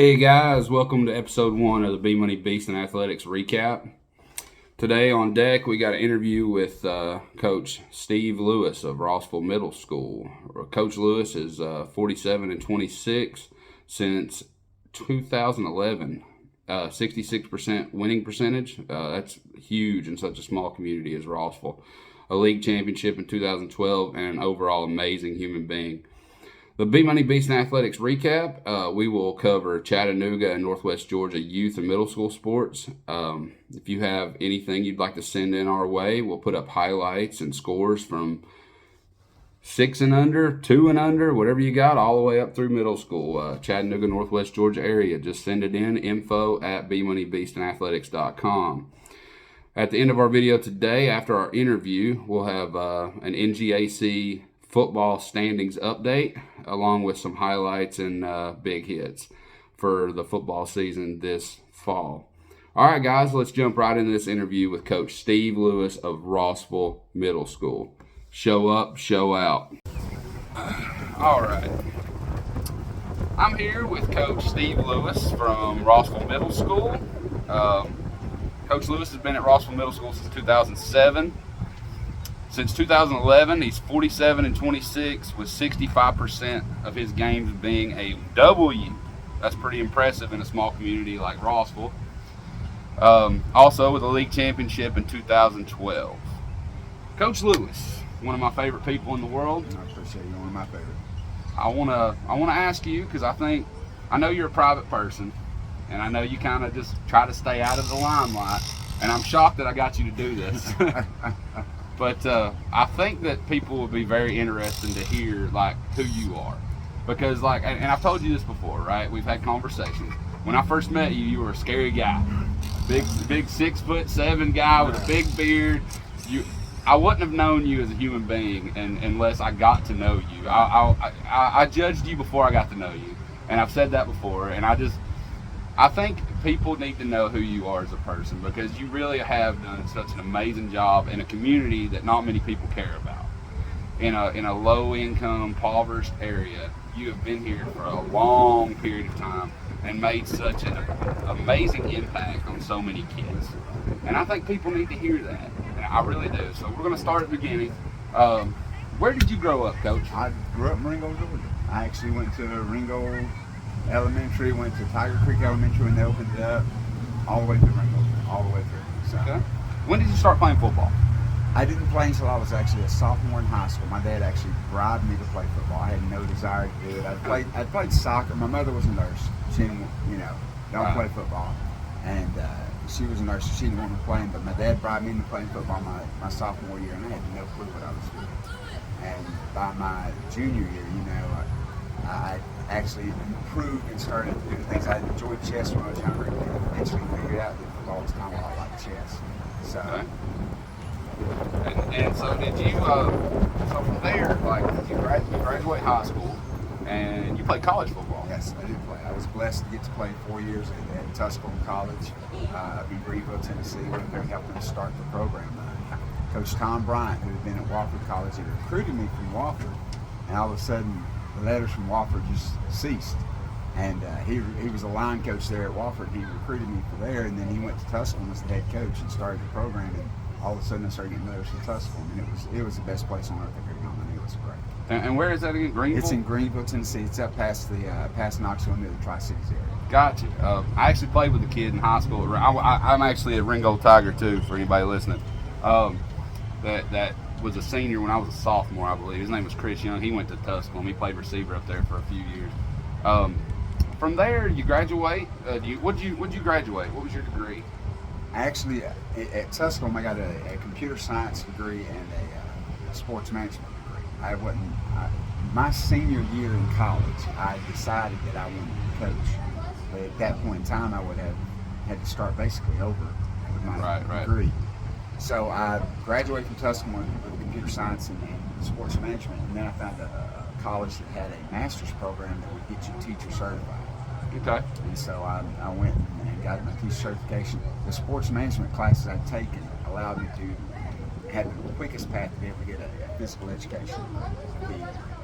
Hey guys, welcome to episode 1 of the Bmoney Beastin Athletics recap. Today on deck we got an interview with Coach Steve Lewis of Rossville Middle School. Coach Lewis is 47 and 26 since 2011. 66% winning percentage. That's huge in such a small community as Rossville. A league championship in 2012 and an overall amazing human being. The Bmoney Beastin Athletics recap, we will cover Chattanooga and Northwest Georgia youth and middle school sports. If you have anything you'd like to send in our way, we'll put up highlights and scores from 6 and under, 2 and under, whatever you got, all the way up through middle school. Chattanooga, Northwest Georgia area. Just send it in, info@bmoneybeastinathletics.com. At the end of our video today, after our interview, we'll have an NGAC football standings update, along with some highlights and big hits for the football season this fall. All right, guys, let's jump right into this interview with Coach Steve Lewis of Rossville Middle School. Show up, show out. All right. I'm here with Coach Steve Lewis from Rossville Middle School. Coach Lewis has been at Rossville Middle School since 2007. Since 2011, he's 47 and 26 with 65% of his games being a W. That's pretty impressive in a small community like Rossville. Also with a league championship in 2012. Coach Lewis, one of my favorite people in the world. I appreciate you, one of my favorite. I wanna ask you, because I know you're a private person, and I know you kind of just try to stay out of the limelight, and I'm shocked that I got you to do this. But I think that people will be very interested to hear who you are, because and I've told you this before, right? We've had conversations. When I first met you, you were a scary guy, big 6'7" guy with a big beard. I wouldn't have known you as a human being unless I got to know you. I judged you before I got to know you, and I've said that before. And I think people need to know who you are as a person, because you really have done such an amazing job in a community that not many people care about. In a low-income, impoverished area, you have been here for a long period of time and made such an amazing impact on so many kids. And I think people need to hear that. And I really do. So we're going to start at the beginning. Where did you grow up, Coach? I grew up in Ringo, Georgia. I actually went to Ringo Elementary, went to Tiger Creek Elementary when they opened it up, all the way through Ringo, all the way through. So, okay. When did you start playing football? I didn't play until I was actually a sophomore in high school. My dad actually bribed me to play football. I had no desire to do it. I played soccer. My mother was a nurse. She didn't, don't play football. And she was a nurse, so she didn't want me playing. But my dad bribed me into playing football my sophomore year, and I had no clue what I was doing. And by my junior year, I actually improved and started doing things. I enjoyed chess when I was younger, and eventually figured out that football was kind of a lot like chess. So. Okay. And so did you, so from there, you graduate high school, and you played college football? Yes, I did play. I was blessed to get to play 4 years at Tusculum College up in Greenville, Tennessee, where they're helping us start the program. Coach Tom Bryant, who had been at Wofford College, he recruited me from Wofford, and all of a sudden, the letters from Wofford just ceased. And he was a line coach there at Wofford. He recruited me for there, and then he went to Tusculum as the head coach and started the program. And all of a sudden, I started getting letters from Tusculum, and it was the best place on earth I could come. And it was great. And where is that again? Greenville? It's in Greenville, Tennessee. It's up past Knoxville near the Tri-Cities area. Gotcha. I actually played with a kid in high school. I'm actually a Ringo Tiger too, for anybody listening. That was a senior when I was a sophomore, I believe. His name was Chris Young. He went to Tusculum. He played receiver up there for a few years. From there, you graduate. What'd you graduate? What was your degree? Actually, at Tusculum, I got a computer science degree and a sports management degree. My senior year in college, I decided that I wanted to coach. But at that point in time, I would have had to start basically over with my degree. So I graduated from Tusculum with computer science and sports management, and then I found a college that had a master's program that would get you teacher certified. Okay. And so I went and got my teacher certification. The sports management classes I'd taken allowed me to have the quickest path to be able to get a physical education.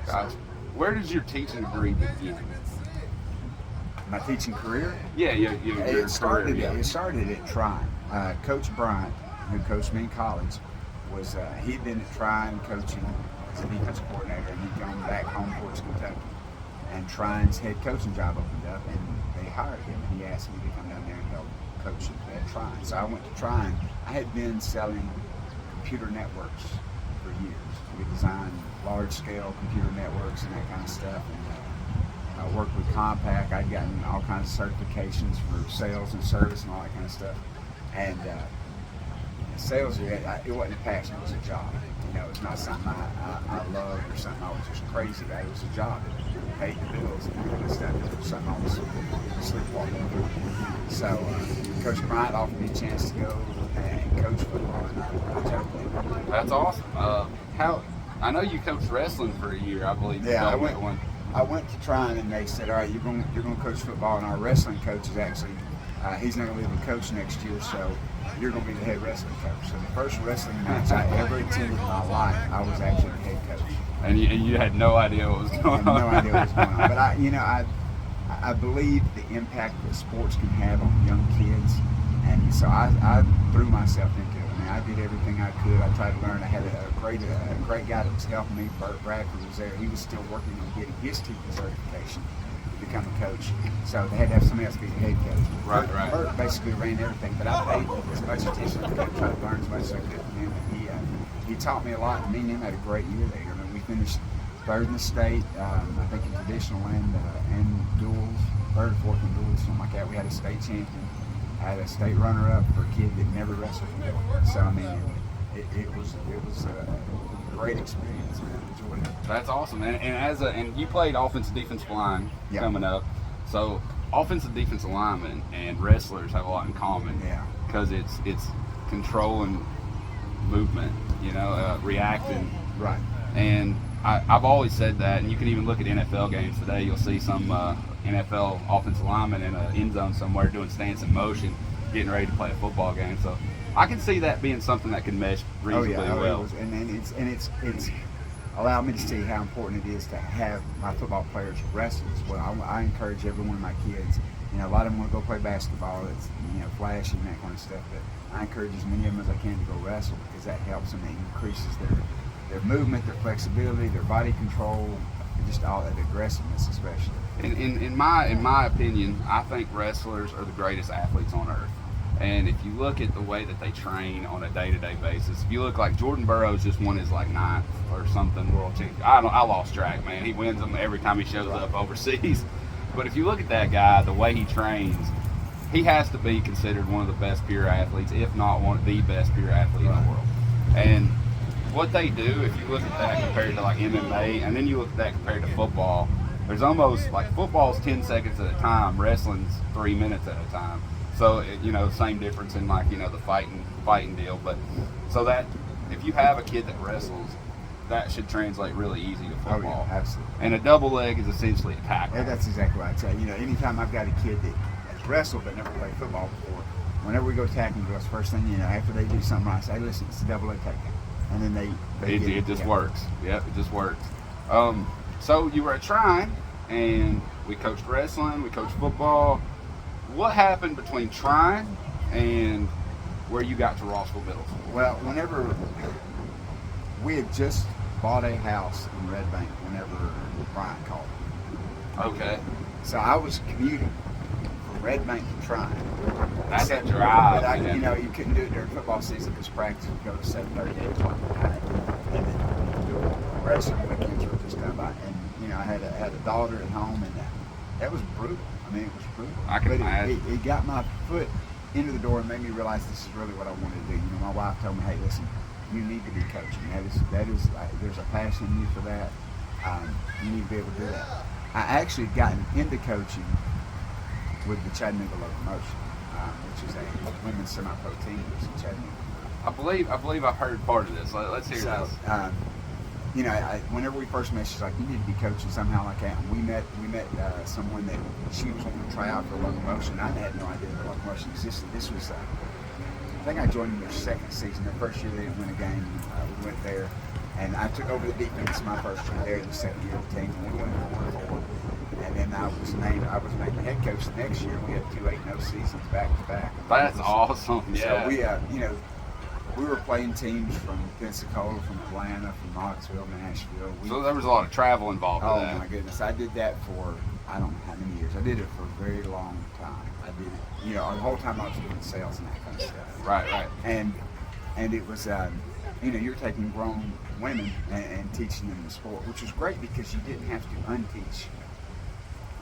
Gotcha. Where does your teaching degree begin? My teaching career? Yeah, your It started. career. Yeah. It started at Trine. Coach Bryant, who coached me in college, was he'd been at Trine coaching as a defensive coordinator, and he'd gone back home towards Kentucky. And Trine's head coaching job opened up, and they hired him, and he asked me to come down there and help coach at Trine. So I went to Trine. I had been selling computer networks for years. We designed large-scale computer networks and that kind of stuff. And I worked with Compaq. I'd gotten all kinds of certifications for sales and service and all that kind of stuff. And sales, it wasn't a passion, it was a job. You know, it's not something I loved or something I was just crazy about. It was a job. It paid the bills and that kind of stuff. It was something I was sleepwalking through. So Coach Bryant offered me a chance to go and coach football, and I jumped in. That's awesome. I know you coached wrestling for a year, I believe. Yeah, I went to Trine, and they said, all right, you're going to coach football, and our wrestling coach is actually, he's not going to be the coach next year, so you're going to be the head wrestling coach. So the first wrestling match I ever attended in my life, I was actually the head coach. And you had no idea what was going on. I had no idea what was going on. But I believe the impact that sports can have on young kids, and so I threw myself into it. I mean, I did everything I could. I tried to learn. I had a great guy that was helping me. Bert Bradford was there. He was still working on getting his teaching certification to become a coach. So they had to have somebody else be the head coach. Right. Bert basically ran everything, but I paid as much attention to him, tried to learn as much as I could from him. And he taught me a lot. And me and him had a great year there. I mean, we finished third in the state, I think in traditional and duels, third or fourth in duels, something like that. We had a state champion. I had a state runner-up for a kid that never wrestled before. So I mean, it was a great experience, man. I enjoyed it. That's awesome. And you played offensive defensive line coming up. So offensive defensive linemen and wrestlers have a lot in common. Yeah. Because it's controlling movement, reacting. Right. And I've always said that, and you can even look at NFL games today. You'll see some NFL offensive lineman in an end zone somewhere doing stance in motion, getting ready to play a football game. So I can see that being something that can mesh reasonably well. It's allowed me to see how important it is to have my football players wrestle as well. I encourage every one of my kids. A lot of them want to go play basketball. It's flashy and that kind of stuff. But I encourage as many of them as I can to go wrestle, because that helps them. It increases their movement, their flexibility, their body control, just all that aggressiveness, especially. In my opinion, I think wrestlers are the greatest athletes on earth. And if you look at the way that they train on a day-to-day basis, if you look like Jordan Burroughs just won his ninth or something world championship. I lost track, man. He wins them every time he shows up overseas. But if you look at that guy, the way he trains, he has to be considered one of the best pure athletes, if not one of the best pure athlete in the world. And what they do, if you look at that compared to MMA, and then you look at that compared to football, there's almost football's 10 seconds at a time, wrestling's 3 minutes at a time. So same difference in the fighting deal. But so that if you have a kid that wrestles, that should translate really easy to football. Oh, yeah, absolutely. And a double leg is essentially a tackle. Yeah, that's exactly what I'd say. Anytime I've got a kid that has wrestled but never played football before, whenever we go tackling drills, first thing after they do something, I say, hey, listen, it's a double leg takedown. And then it just works. Yep, it just works. So you were at Trine, and we coached wrestling, we coached football. What happened between Trine and where you got to Rossville Middle School? Well, whenever we had just bought a house in Red Bank, whenever Brian called me. Okay. So I was commuting from Red Bank to Trine. That's a drive. But you couldn't do it during football season because practice would go to 7:30, 8 o'clock at night. And then wrestling weekends were just done by. And I had a daughter at home, and that was brutal. I mean, it was brutal. I can imagine. It got my foot into the door and made me realize this is really what I wanted to do. My wife told me, hey, listen, you need to be coaching. That is there's a passion in you for that. You need to be able to do that. I actually had gotten into coaching with the Chattanooga Locomotion, which is a women's semi-pro team in Chattanooga. I believe I've heard part of this. Let's hear this. Whenever we first met, she's like, you need to be coaching somehow like that. And we met someone that she was wanting to try out for Locomotion. I had no idea that Locomotion existed. This was, I think I joined in their second season. Their first year they didn't win a game. We went there, and I took over the defense my first year there, the second year of the team. And we went 4-4. And then I was named the head coach the next year. We had 2 8-0 seasons back to back. That's awesome. Yeah. So we were playing teams from Pensacola, from Atlanta, from Knoxville, Nashville. So there was a lot of travel involved with that. Oh my goodness! I did that for I don't know how many years. I did it for a very long time. I did it, the whole time I was doing sales and that kind of stuff. Right. And it was, you're taking grown women and teaching them the sport, which was great because you didn't have to unteach.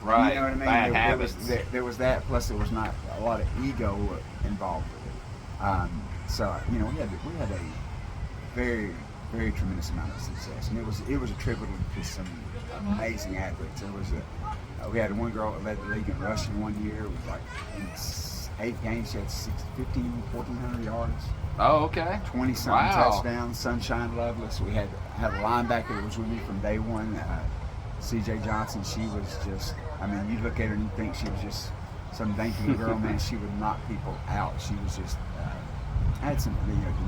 Right. You know what I mean? Bad habits. There was that, plus there was not a lot of ego involved with it. So we had a very, very tremendous amount of success, and it was attributable to some amazing athletes. We had one girl that led the league in rushing one year. It was like in 8 games, she had 1,400 yards. Oh, okay. 20-something touchdowns. Sunshine Lovelace. We had a linebacker that was with me from day one. C.J. Johnson. She was just. I mean, you look at her and you think she was just some dainty little girl. Man, she would knock people out. She was just. I had some.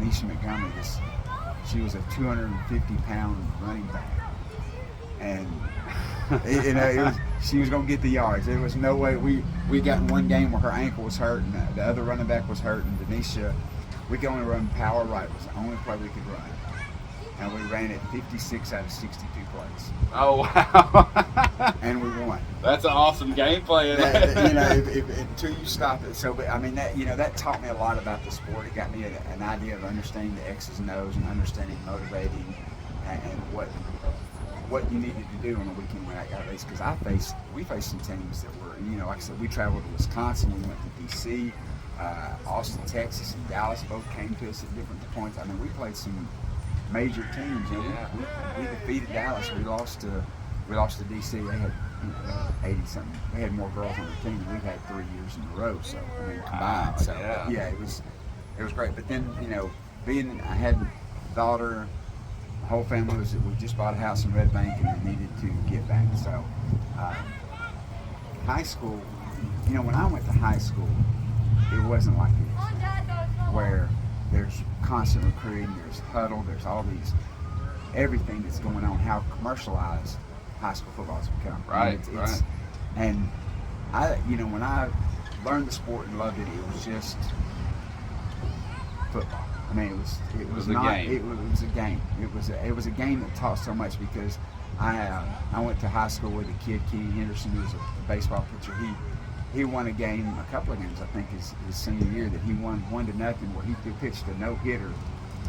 Denisha Montgomery. She was a 250-pound running back, and she was going to get the yards. There was no way. We got in one game where her ankle was hurt and the other running back was hurt, and Denisha, we could only run power right. It was the only play we could run, and we ran it 56 out of 62 plays. Oh wow! And we won. That's an awesome game plan. Until you stop it. So, but I mean that taught me a lot about the sport. It got me an idea of understanding the X's and O's and understanding motivating and what you needed to do on the weekend when I got raced. Because we faced some teams that were, like I said, we traveled to Wisconsin, we went to D.C., Austin, Texas, and Dallas both came to us at different points. I mean, we played some major teams. We defeated Dallas. We lost to D.C. They had 80-something. They had more girls on the team than we've had 3 years in a row. So I mean, combined. So it was great. But then I had a daughter. The whole family we just bought a house in Red Bank and needed to get back. So high school. When I went to high school, it wasn't like this, where there's constant recruiting, there's huddle, there's all these, everything that's going on, how commercialized high school football has become. Right. And when I learned the sport and loved it, it was just football. I mean, it was not. Game. It was a game. It was a game that taught so much because I went to high school with a kid, Kenny Henderson, who was a baseball pitcher. He won a couple of games, I think, his senior year, that he won 1-0, where he pitched a no-hitter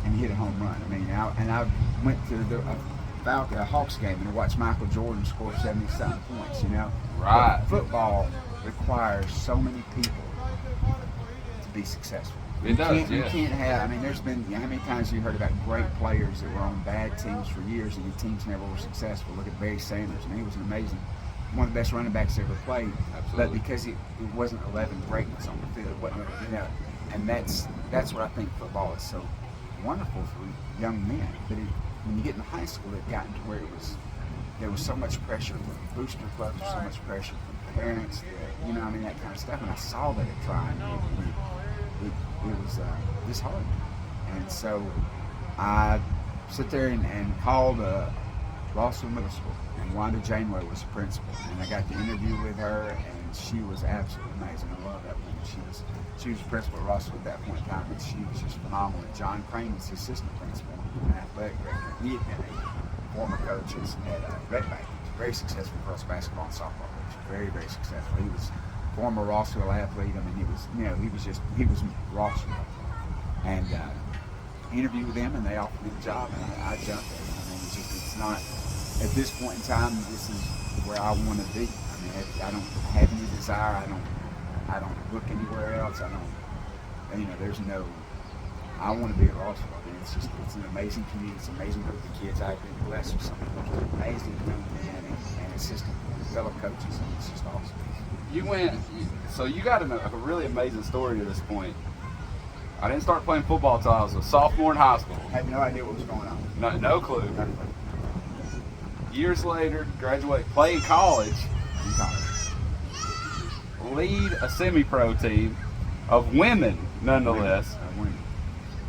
and hit a home run. I mean, I went to a Hawks game and watched Michael Jordan score 70-something points. Right. But football requires so many people to be successful. It does. You can't have. I mean, there's been how many times you heard about great players that were on bad teams for years and the teams never were successful. Look at Barry Sanders. I mean, he was one of the best running backs ever played. Absolutely. But because it wasn't 11 greatness on the field, it wasn't, and that's what I think football is so wonderful for young men. But when you get in high school, it got into where there was so much pressure from booster clubs, so much pressure from parents, that kind of stuff. And I saw that at Try, it was disheartening. And so I sit there and called Rossville Middle School, and Wanda Janeway was the principal, and I got to interview with her, and she was absolutely amazing. I love that woman. She was principal at Rossville at that point in time, and she was just phenomenal. And John Crane was the assistant principal, an athletic director. He had been a former coach at Red Bank. He was very successful girls basketball and softball coach. Very, very successful. He was a former Rossville athlete. I mean, he was Rossville. And interviewed with them, and they offered me the job, and I jumped at it. I mean, it's not, at this point in time, this is where I want to be. I mean, I don't have any desire. I don't look anywhere else. I want to be at Rossville. I mean, it's an amazing community. It's an amazing group of kids. I've been blessed with some amazing young men and assistant fellow coaches, and it's just awesome. You got a really amazing story to this point. I didn't start playing football until I was a sophomore in high school. I had no idea what was going on. No clue. Years later, graduate, play in college, lead a semi-pro team of women, nonetheless.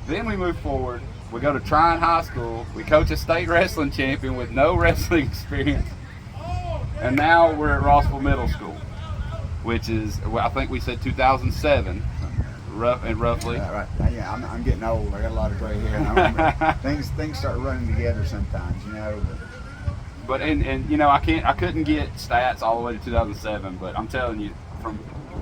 Then we move forward. We go to Tryon High School. We coach a state wrestling champion with no wrestling experience. And now we're at Rossville Middle School, which is, well, I think we said 2007, roughly. Right. Yeah, I'm getting old. I got a lot of gray hair. And things start running together sometimes, you know. But and you know, I couldn't get stats all the way to 2007, but I'm telling you,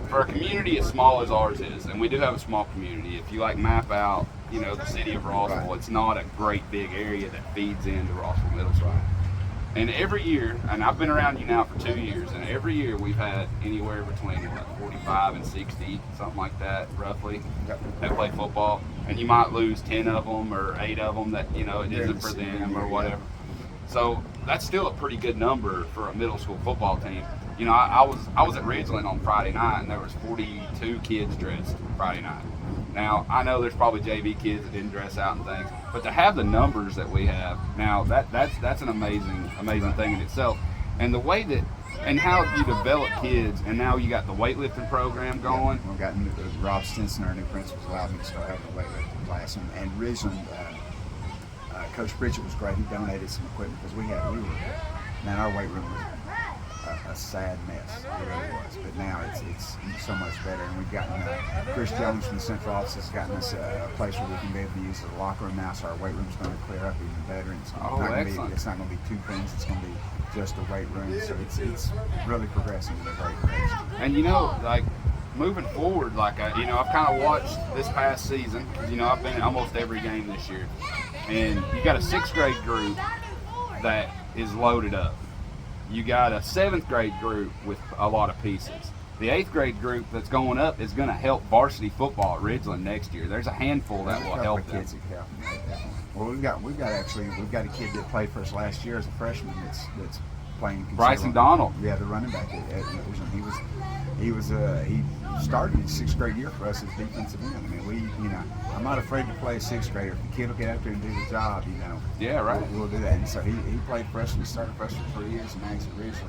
for a community as small as ours is, and we do have a small community, if you like map out, you know, the city of Rossville, right. It's not a great big area that feeds into Rossville Middle School. And every year, and I've been around you now for 2 years, and every year we've had anywhere between 45 and 60, something like that, roughly, that play football. And you might lose 10 of them or 8 of them that, you know, it isn't for them or whatever. So that's still a pretty good number for a middle school football team. You know, I was at Ridgeland on Friday night, and there was 42 kids dressed Friday night. Now, I know there's probably JV kids that didn't dress out and things, but to have the numbers that we have now, that's an amazing thing in itself. And the way that, and how you develop kids, and now you got the weightlifting program going. Yeah, we've got Rob Stinson, our new principal, allowed me to start having a weightlifting class, and Ridgeland, Coach Pritchett was great. He donated some equipment because man, our weight room was a sad mess. It really was. But now it's so much better. And we've gotten Chris Jones from the central office has gotten us a place where we can be able to use as a locker room now. So our weight room's going to clear up even better. And it's not going to be two things. It's going to be just a weight room. So it's really progressing in a great direction. And you know, like moving forward, like I've kind of watched this past season. You know, I've been in almost every game this year. And you got a 6th grade group that is loaded up. You got a 7th grade group with a lot of pieces. The 8th grade group that's going up is going to help varsity football at Ridgeland next year. There's a handful that will help them. Kids that can help them. Well, we've got a kid that played for us last year as a freshman that's playing. Bryson Donald. Yeah, the running back. He started his 6th grade year for us as defensive end. I mean, I'm not afraid to play a 6th grader. If the kid will get out there and do the job, you know. Yeah, right. We'll do that. And so he played freshman. He started freshman for 3 years, and now he's at Ridgeland.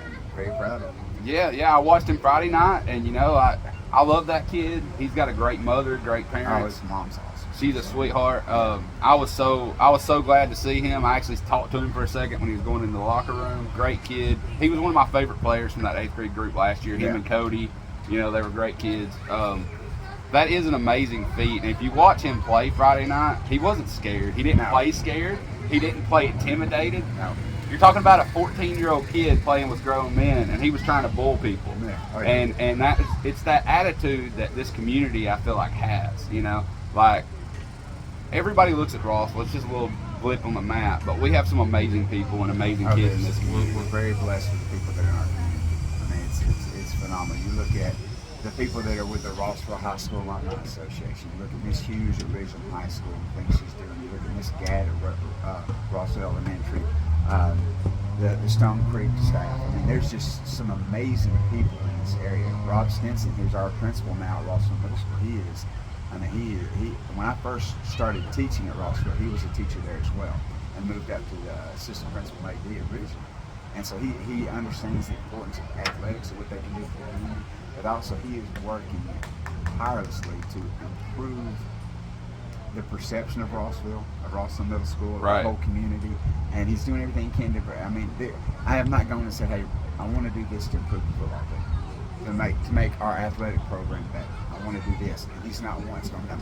I'm very proud of him. Yeah. I watched him Friday night, and you know, I love that kid. He's got a great mother, great parents. Oh, his mom's awesome. She's a sweetheart. I was so glad to see him. I actually talked to him for a second when he was going into the locker room. Great kid. He was one of my favorite players from that 8th grade group last year. Him and Cody, you know, they were great kids. That is an amazing feat. And if you watch him play Friday night, he wasn't scared. He didn't play scared. He didn't play intimidated. No. You're talking about a 14-year-old kid playing with grown men, and he was trying to bull people. Yeah. Oh, yeah. And it's that attitude that this community, I feel like, has. You know, like everybody looks at Rossville. It's just a little blip on the map, but we have some amazing people and amazing kids in this community. We're very blessed with the people that are in our community. I mean, it's phenomenal. You look at the people that are with the Rossville High School Alumni Association. You look at Miss Hughes at Ridgeland High School and things she's doing. You look at Miss Gadd at Rossville Elementary. The Stone Creek staff. I mean, there's just some amazing people in this area. Rob Stinson, who's our principal now at Rossville Middle School, he when I first started teaching at Rossville, he was a teacher there as well, and moved up to the assistant principal AD at Ridgeland. And so he understands the importance of athletics and what they can do for the community, but also he is working tirelessly to improve the perception of Rossville Middle School, of the whole community, and he's doing everything he can to. I mean, I have not gone and said, "Hey, I want to do this to improve the football team, to make our athletic program better. I want to do this." And he's not once going, "No."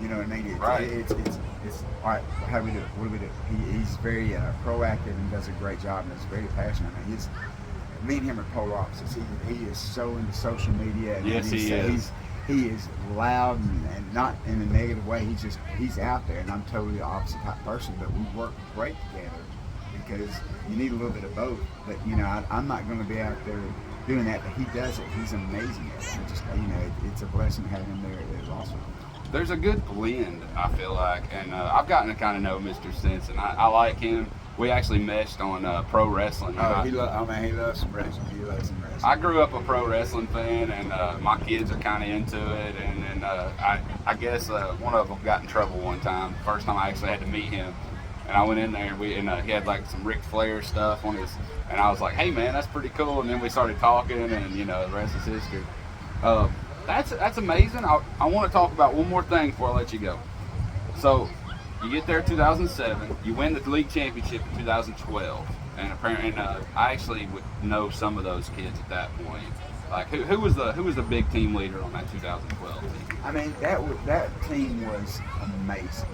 You know what I mean? It's all right. How do we do it? What do we do? He's very proactive and does a great job, and is very passionate. I mean, me and him are polar opposites. He is so into social media. And yes, he is. He is loud and not in a negative way. He's out there, and I'm totally the opposite type of person. But we work great together because you need a little bit of both. But you know, I'm not going to be out there doing that. But he does it. He's amazing at it. It's a blessing having him there. It's awesome. There's a good blend, I feel like, and I've gotten to kind of know Mr. Stinson. I like him. We actually meshed on pro wrestling. He loves some wrestling. He loves some wrestling. I grew up a pro wrestling fan, and my kids are kind of into it. And I guess one of them got in trouble one time. First time I actually had to meet him, and I went in there and he had like some Ric Flair stuff on his, and I was like, "Hey man, that's pretty cool." And then we started talking, and you know, the rest is history. That's amazing. I want to talk about one more thing before I let you go. So, you get there in 2007. You win the league championship in 2012. And apparently, I actually would know some of those kids at that point. Like who was the big team leader on that 2012 team? I mean, that team was amazing.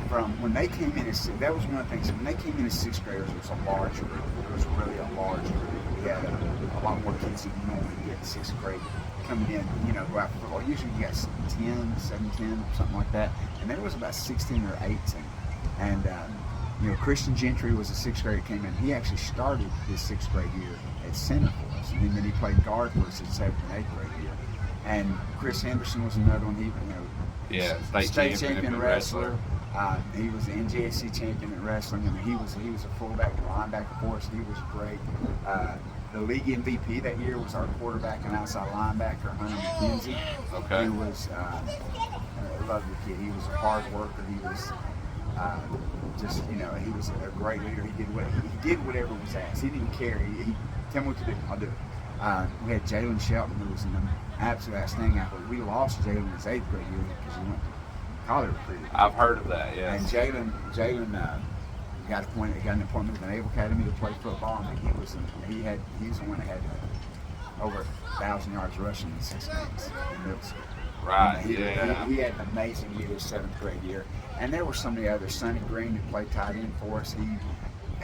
From when they came in as that was one of the things. When they came in as sixth graders, it was a large group. It was really a large group. We had a lot more kids than you normally get in sixth grade coming in. Go out for football. Usually you got 10, 7, 10, something like that. And there was about 16 or 18. And Christian Gentry was a sixth grader that came in. He actually started his sixth grade year at center for us, and then he played guard for us at seventh and eighth grade year. And Chris Henderson was another one. He, state champion wrestler. He was the NJSC champion in wrestling. I mean, he was a fullback and linebacker for us. He was great. The league MVP that year was our quarterback and outside linebacker, Hunter McKenzie. Okay. He was a lovely kid. He was a hard worker. He was he was a great leader. He did whatever was asked. He didn't care. He tell me what to do, I'll do it. We had Jalen Shelton, who was an absolute outstanding athlete. We lost Jalen in his 8th grade year because he went to college recruiting. I've heard of that, yes. And Jalen got an appointment with the Naval Academy to play football. And he was the one that had over 1,000 yards rushing in 6 games in middle school. Right. He had an amazing year his 7th grade year. And there were some of the others. Sonny Green, who played tight end for us.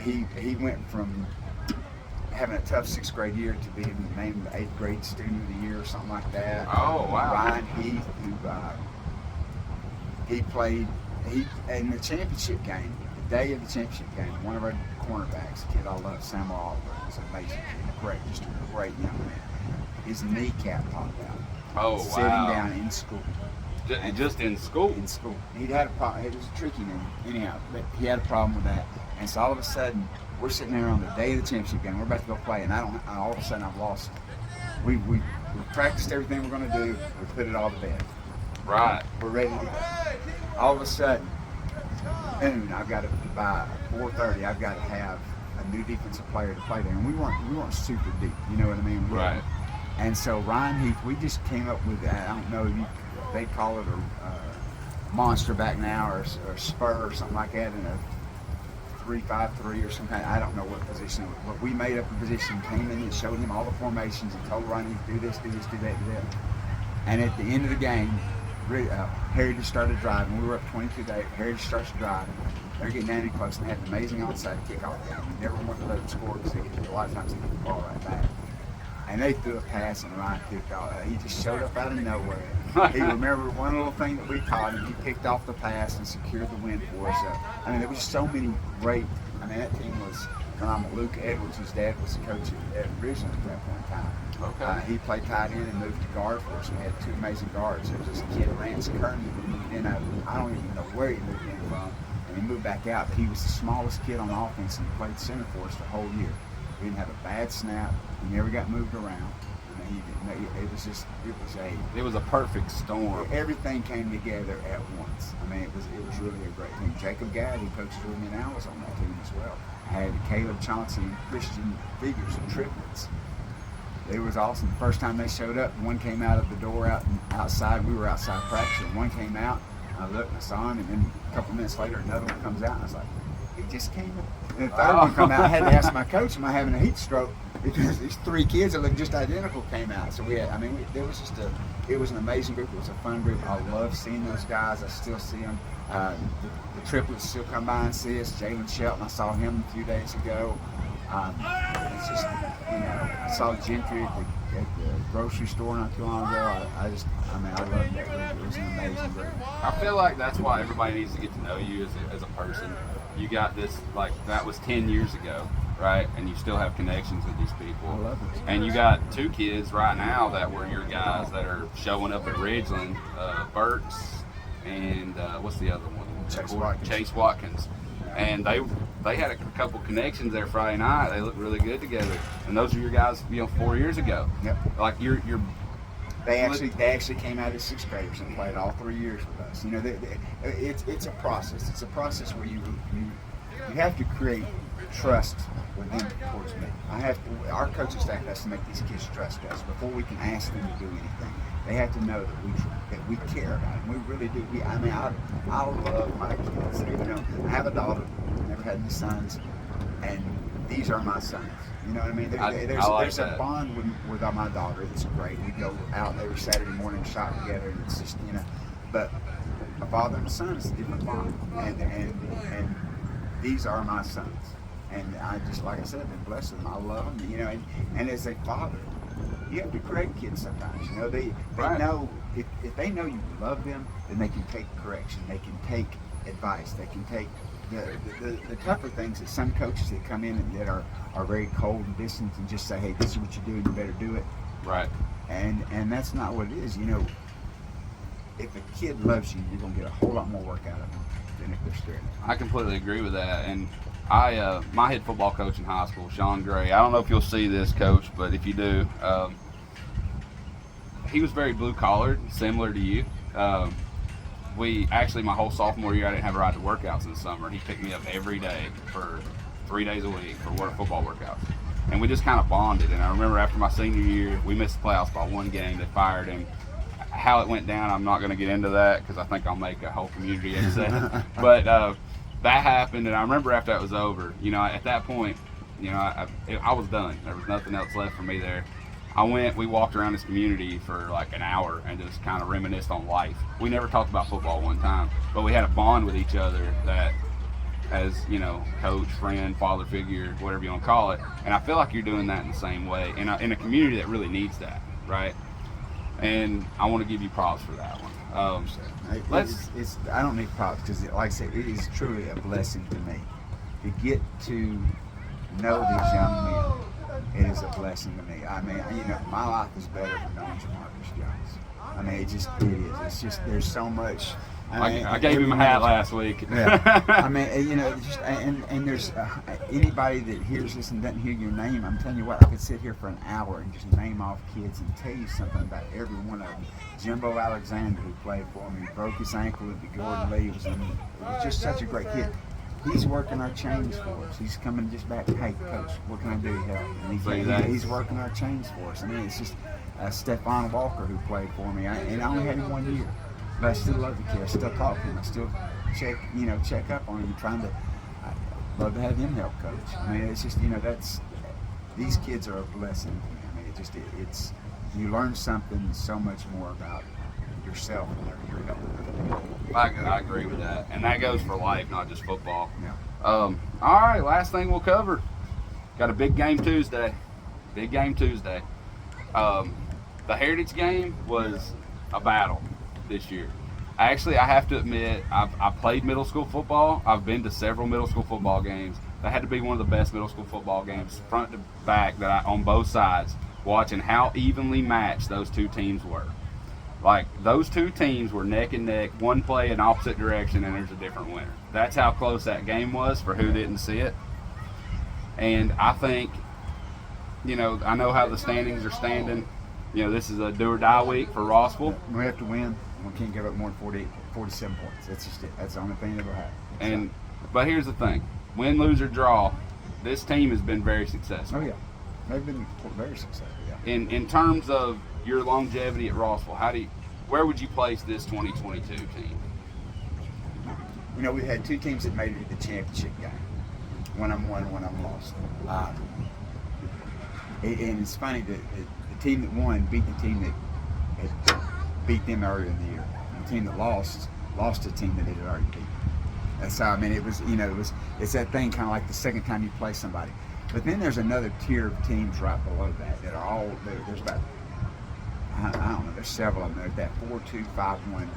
He went from having a tough 6th grade year to being named the 8th grade student of the year or something like that. Oh, wow. Ryan Heath, who he played in the championship game, the day of the championship game, one of our cornerbacks, a kid I love, Samuel Oliver, was an amazing kid, just a great young man. His kneecap popped out. Oh, wow. Sitting down in school. Just in school? In school. He'd had a problem. It was a tricky name, anyhow, but he had a problem with that. And so all of a sudden, we're sitting there on the day of the championship game. We're about to go play, and all of a sudden I've lost. We practiced everything we're going to do. We put it all to bed. Right. We're ready to go. All of a sudden, noon, I've got to, by 4:30, I've got to have a new defensive player to play there. And we weren't super deep, you know what I mean? Right. And so Ryan Heath, we just came up with, I don't know if they call it a monster back now or spur or something like that in a 3-5-3 or some kind. I don't know what position it was, but we made up a position, came in and showed him all the formations and told Ryan Heath, do this, do that, do that. And at the end of the game, Harry just started driving. We were up 22-8. Harry just starts to drive. They're getting down close, and they had an amazing onside kickoff game. We never wanted to let them score because a lot of times they get the ball right back. And they threw a pass, and Ryan picked off. He just showed up out of nowhere. He remembered one little thing that we taught him. He picked off the pass and secured the win for us. There was so many great. That team was phenomenal. Luke Edwards, his dad was the coach at originally at that point in time. Okay. He played tight end and moved to guard for us. We had 2 amazing guards. There was this kid, Lance Kearney, I don't even know where he moved in from, and he moved back out. But he was the smallest kid on offense, and he played center for us the whole year. He didn't have a bad snap. He never got moved around. It was a perfect storm. Everything came together at once. It was really a great team. Jacob Gadd, who coaches with me now, was on that team as well. I had Caleb Chauncey and Christian Figures and triplets. It was awesome. The first time they showed up, one came out of the door outside. We were outside practicing. One came out. I looked and I saw him, and then a couple minutes later, another one comes out, and I was like, he just came up. And the third one come out. I had to ask my coach, am I having a heat stroke? Because these 3 kids that looked just identical came out. So it was an amazing group. It was a fun group. I love seeing those guys. I still see them. The triplets still come by and see us. Jalen Shelton, I saw him a few days ago. It's just, I saw Gentry at the grocery store not too long ago. I love that group. It was an amazing group. I feel like that's why everybody needs to get to know you as a person. You got this, that was 10 years ago, right? And you still have connections with these people. I love it. And you got 2 kids right now that were your guys that are showing up at Ridgeland, Burks and what's the other one? Chase Watkins. And they had a couple connections there Friday night. They looked really good together. And those are your guys, 4 years ago. Yep. You're They actually came out as 6th graders and played all 3 years with us. It's a process. It's a process where you have to create trust with them towards me. Our coaching staff has to make these kids trust us before we can ask them to do anything. They have to know that we care about them. We really do. I love my kids. I have a daughter. Never had any sons, and these are my sons. You know what I mean? There's a bond with my daughter that's great. We go out every Saturday morning and shop together, and it's just, but a father and a son is a different bond, and these are my sons, and I just, like I said, I've been blessed with them. I love them, and as a father, you have to correct kids sometimes. They Right. know if they know you love them, then they can take correction, they can take advice, they can take the tougher things that some coaches that come in and that are very cold and distant and just say, hey, this is what you do and you better do it. Right. And that's not what it is. If a kid loves you, you're going to get a whole lot more work out of them than if they're scared. I completely agree with that. And my head football coach in high school, Sean Gray, I don't know if you'll see this, Coach, but if you do, he was very blue-collared, similar to you. My whole sophomore year, I didn't have a ride to workouts in the summer. He picked me up every day for 3 days a week for football workouts. And we just kind of bonded. And I remember after my senior year, we missed the playoffs by one game. They fired him. How it went down, I'm not going to get into that because I think I'll make a whole community upset. But that happened, and I remember after that was over, at that point, I was done. There was nothing else left for me there. We walked around this community for like an hour and just kind of reminisced on life. We never talked about football one time, but we had a bond with each other that, as coach, friend, father figure, whatever you want to call it. And I feel like you're doing that in the same way in a community that really needs that, right? And I want to give you props for that one. I don't need props because, like I said, it is truly a blessing to me to get to know these young men. It is a blessing to me. I mean, my life is better for knowing Jamarcus Jones. I mean, it is. It's just there's so much. I gave him a hat last week. Yeah. I mean, and there's anybody that hears this and doesn't hear your name. I'm telling you what, I could sit here for an hour and just name off kids and tell you something about every one of them. Jimbo Alexander, who played for me, broke his ankle at the Gordon Lee. It was just such a great kid. He's working our chains for us. He's coming just back, hey, Coach, what can I do to help? And he's working our chains for us. I mean, it's just Stephon Walker, who played for me. And I only had him 1 year. But I still love the kid. I still talk to him. I still check up on him, I'd love to have him help coach. I mean, it's just, these kids are a blessing to me. I mean, it's you learn something so much more about yourself whenever you're helping other people. I agree with that. And that goes for life, not just football. Yeah. All right, last thing we'll cover. Got a big game Tuesday. The Heritage game was a battle this year. I have to admit, I played middle school football. I've been to several middle school football games. That had to be one of the best middle school football games, front to back, on both sides, watching how evenly matched those two teams were. Like, those two teams were neck and neck, one play in opposite direction, and there's a different winner. That's how close that game was for who didn't see it. And I think, I know how the standings are standing. This is a do-or-die week for Rossville. We have to win. We can't give up more than 47 points. That's just it. That's the only thing that will happen. But here's the thing. Win, lose, or draw, this team has been very successful. Oh, yeah. They've been very successful, yeah. In terms of your longevity at Rossville, where would you place this 2022 team? We had two teams that made it to the championship game. One I'm won, one I'm lost. And it's funny that the team that won beat the team that had beat them earlier in the year. And the team that lost a team that it had already beat. That's how, it was, it's that thing kind of like the second time you play somebody. But then there's another tier of teams right below that are all, there's about, I don't know, there's several of them. There's that 4-2-5-1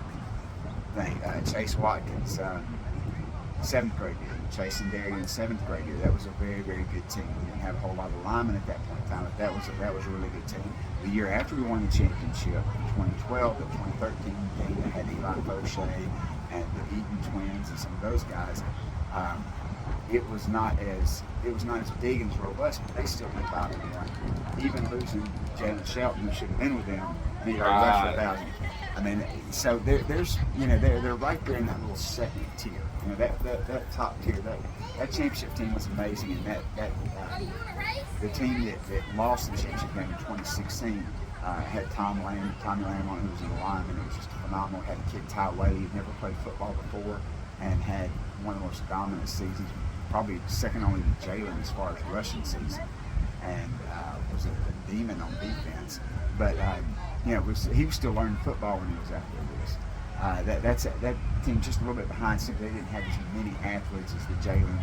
thing. Chase Watkins, 7th grade year. Chase and Darian, 7th grade year. That was a very, very good team. We didn't have a whole lot of linemen at that point in time, but that was a really good team. The year after we won the championship, in 2012, the 2013 team that had Eli Fauché and the Eaton twins and some of those guys, it was not as big and as robust, but they still went 5-1. Even losing Jalen Shelton, who should have been with them, he already rushed 1,000. So there's they're right there in that little second tier. That top tier, that championship team was amazing, and that the team that lost the championship game in 2016 had Tommy Lamb on, who was in the lineman. It was just phenomenal. Had a kid, Ty Whaley, who'd never played football before. and had one of the most dominant seasons, probably second only to Jalen as far as rushing season, and was a demon on defense. But he was still learning football when he was out there with us. That team just a little bit behind, since they didn't have as many athletes as the Jalen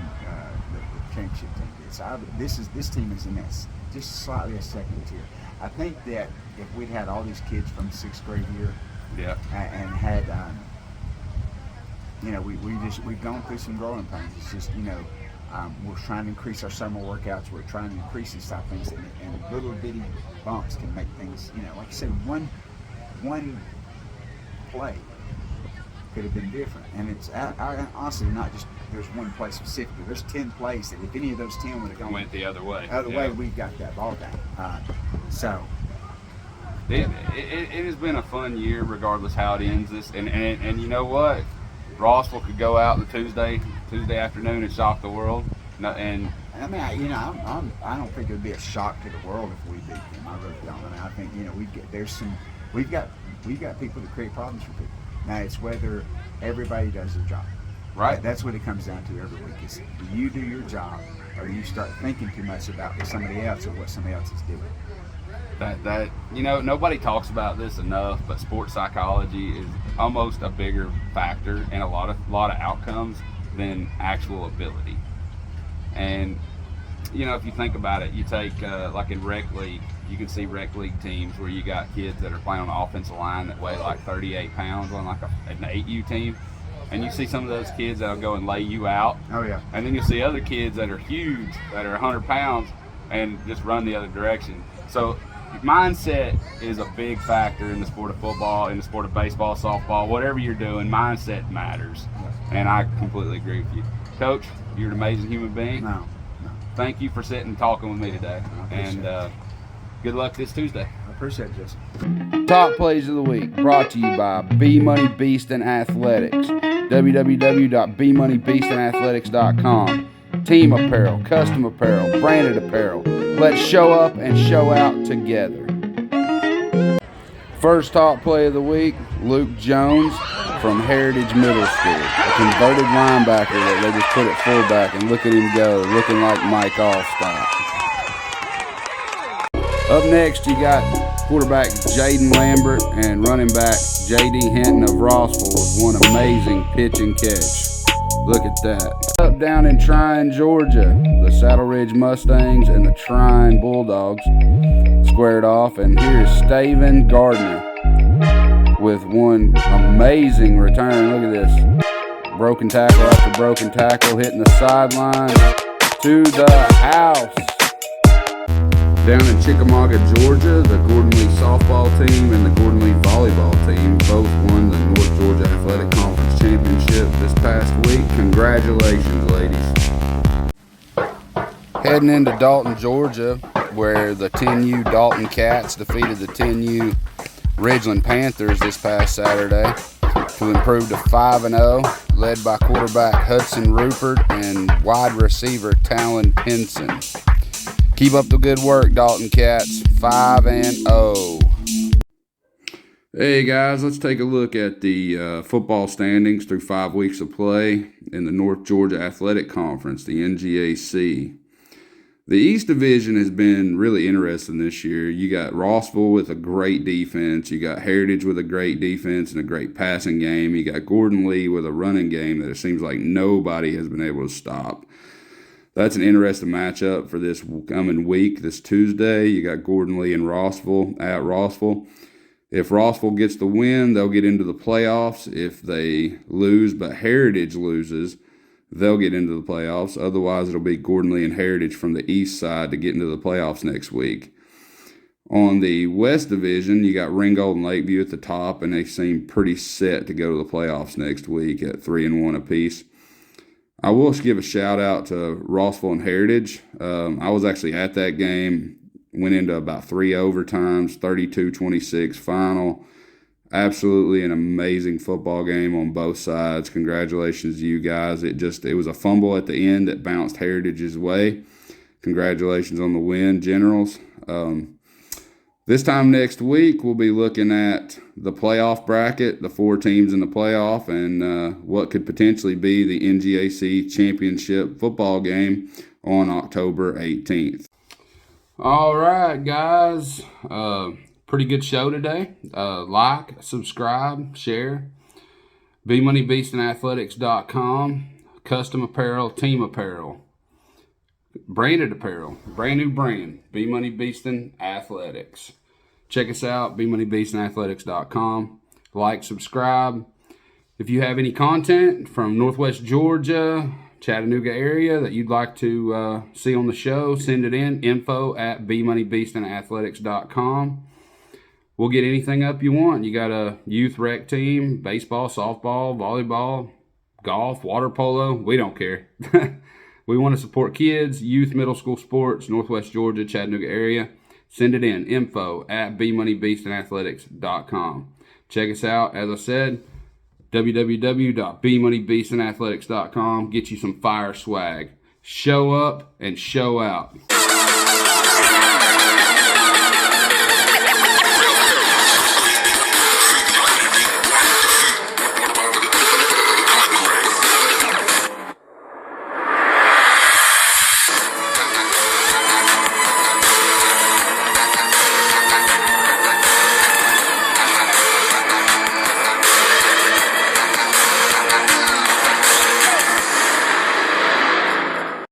the championship team did. So this team is in that just slightly a second tier. I think that if we'd had all these kids from the 6th grade year, and had we've gone through some growing pains. It's just we're trying to increase our summer workouts. We're trying to increase these type of things, and little bitty bumps can make things. Like I said, one play could have been different. And it's honestly not just there's one play specifically. There's 10 plays that if any of those 10 would have went the other way, we got that ball down. So it has been a fun year, regardless how it ends. This and you know what, Rossville could go out on Tuesday afternoon and shock the world. And I mean, I don't think it would be a shock to the world if we beat them. I really don't. I mean, I think we've got people to create problems for people. Now it's whether everybody does their job. Right. That's what it comes down to every week. Is do you do your job, or do you start thinking too much about somebody else or what somebody else is doing? That nobody talks about this enough, but sports psychology is almost a bigger factor in a lot of outcomes than actual ability. And if you think about it, you take like in rec league, you can see rec league teams where you got kids that are playing on the offensive line that weigh like 38 pounds on like an 8U team. And you see some of those kids that'll go and lay you out. Oh, yeah. And then you see other kids that are huge, that are 100 pounds, and just run the other direction. So mindset is a big factor in the sport of football, in the sport of baseball, softball, whatever you're doing, mindset matters. And I completely agree with you. Coach, you're an amazing human being. No. Thank you for sitting and talking with me today. And good luck this Tuesday. I appreciate it, Jesse. Top plays of the week brought to you by Bmoney Beastin Athletics. www.bmoneybeastinathletics.com. Team apparel, custom apparel, branded apparel. Let's show up and show out together. First top play of the week, Luke Jones from Heritage Middle School, a converted linebacker that they just put at fullback, and look at him go, looking like Mike Allstott. Up next, you got quarterback Jaden Lambert and running back J.D. Hinton of Rossville with one amazing pitch and catch. Look at that. Up down in Tryon, Georgia, the Saddle Ridge Mustangs and the Tryon Bulldogs squared off, and here's Staven Gardner with one amazing return. Look at this. Broken tackle after broken tackle, hitting the sideline to the house. Down in Chickamauga, Georgia, the Gordon Lee softball team and the Gordon Lee volleyball team both won the North Georgia Athletic Conference Championship this past week. Congratulations, ladies. Heading into Dalton, Georgia, where the 10U Dalton Cats defeated the 10U Ridgeland Panthers this past Saturday to improve to 5-0, led by quarterback Hudson Rupert and wide receiver Talon Pinson. Keep up the good work, Dalton Cats. 5-0. Hey guys, let's take a look at the football standings through 5 weeks of play in the North Georgia Athletic Conference, the NGAC. The East Division has been really interesting this year. You got Rossville with a great defense. You got Heritage with a great defense and a great passing game. You got Gordon Lee with a running game that it seems like nobody has been able to stop. That's an interesting matchup for this coming week, this Tuesday. You got Gordon Lee and Rossville at Rossville. If Rossville gets the win, they'll get into the playoffs. If they lose, but Heritage loses, they'll get into the playoffs. Otherwise, it'll be Gordon Lee and Heritage from the east side to get into the playoffs next week. On the West Division, you got Ringgold and Lakeview at the top, and they seem pretty set to go to the playoffs next week at 3-1 apiece. I will give a shout out to Rossville and Heritage. I was actually at that game, went into about 3 overtimes, 32-26 final. Absolutely an amazing football game on both sides. Congratulations to you guys. It was a fumble at the end that bounced Heritage's way. Congratulations on the win, Generals. This time next week, we'll be looking at the playoff bracket, the 4 teams in the playoff, and what could potentially be the NGAC championship football game on October 18th. All right, guys. Pretty good show today. Like, subscribe, share. BmoneyBeastinAthletics.com. Custom apparel, team apparel, branded apparel, brand new brand, Bmoney Beastin Athletics. Check us out, BmoneyBeastinAthletics.com. Like, subscribe. If you have any content from Northwest Georgia, Chattanooga area that you'd like to see on the show, send it in, info@BmoneyBeastinAthletics.com. We'll get anything up you want. You got a youth rec team, baseball, softball, volleyball, golf, water polo, we don't care. We want to support kids, youth, middle school sports, Northwest Georgia, Chattanooga area. Send it in, info@BmoneyBeastinAthletics.com. Check us out, as I said, www.BmoneyBeastinAthletics.com. Get you some fire swag. Show up and show out.